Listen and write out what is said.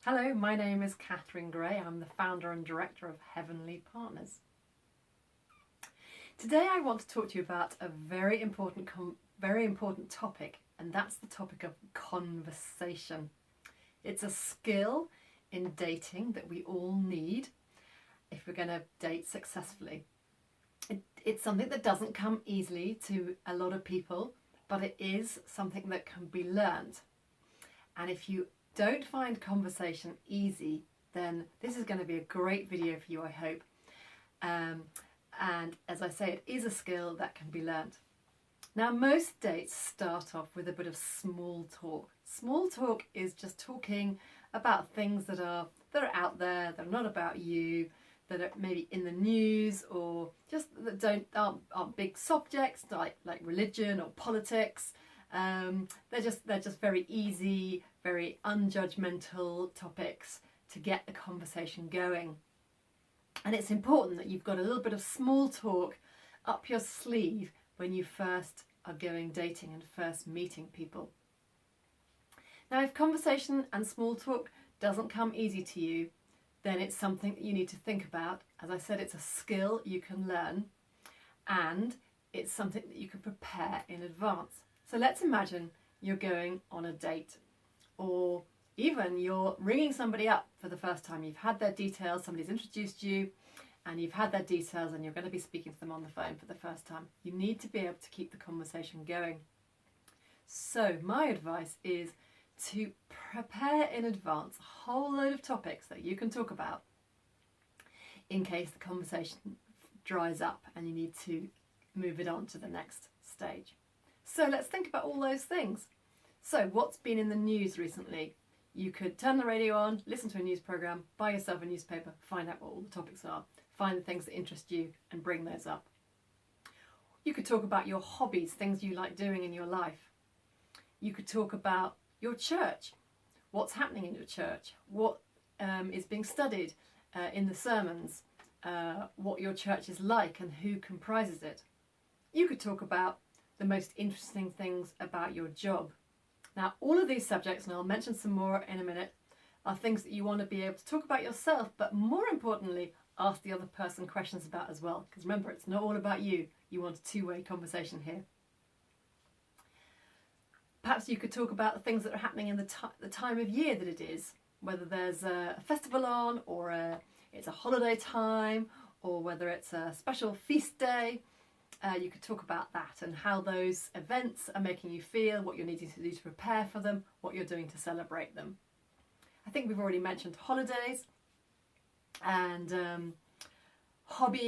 Hello, my name is Katharine Gray. I'm the founder and director of Heavenly Partners. Today I want to talk to you about a very important topic, and that's the topic of conversation. It's a skill in dating that we all need if we're going to date successfully. It's something that doesn't come easily to a lot of people, but it is something that can be learned. And if you don't find conversation easy, then this is going to be a great video for you, I hope. And as I say, it is a skill that can be learned. Now, most dates start off with a bit of small talk. Small talk is just talking about things that are out there, that are not about you, that are maybe in the news, or just that aren't big subjects like religion or politics. They're just very easy, very unjudgmental topics to get the conversation going. And it's important that you've got a little bit of small talk up your sleeve when you first are going dating and first meeting people. Now, if conversation and small talk doesn't come easy to you, then it's something that you need to think about. As I said, it's a skill you can learn, and it's something that you can prepare in advance. So let's imagine you're going on a date, or even you're ringing somebody up for the first time. You've had their details, somebody's introduced you, and you've had their details, and you're going to be speaking to them on the phone for the first time. You need to be able to keep the conversation going. So my advice is to prepare in advance a whole load of topics that you can talk about in case the conversation dries up and you need to move it on to the next stage. So let's think about all those things. So what's been in the news recently? You could turn the radio on, listen to a news programme, buy yourself a newspaper, find out what all the topics are, find the things that interest you and bring those up. You could talk about your hobbies, things you like doing in your life. You could talk about your church, what's happening in your church, what is being studied in the sermons, what your church is like and who comprises it. You could talk about the most interesting things about your job. Now, all of these subjects, and I'll mention some more in a minute, are things that you want to be able to talk about yourself, but more importantly, ask the other person questions about as well. Because remember, it's not all about you. You want a two-way conversation here. Perhaps you could talk about the things that are happening in the time of year that it is, whether there's a festival on, or it's a holiday time, or whether it's a special feast day. You could talk about that and how those events are making you feel, what you're needing to do to prepare for them, what you're doing to celebrate them. I think we've already mentioned holidays and hobbies.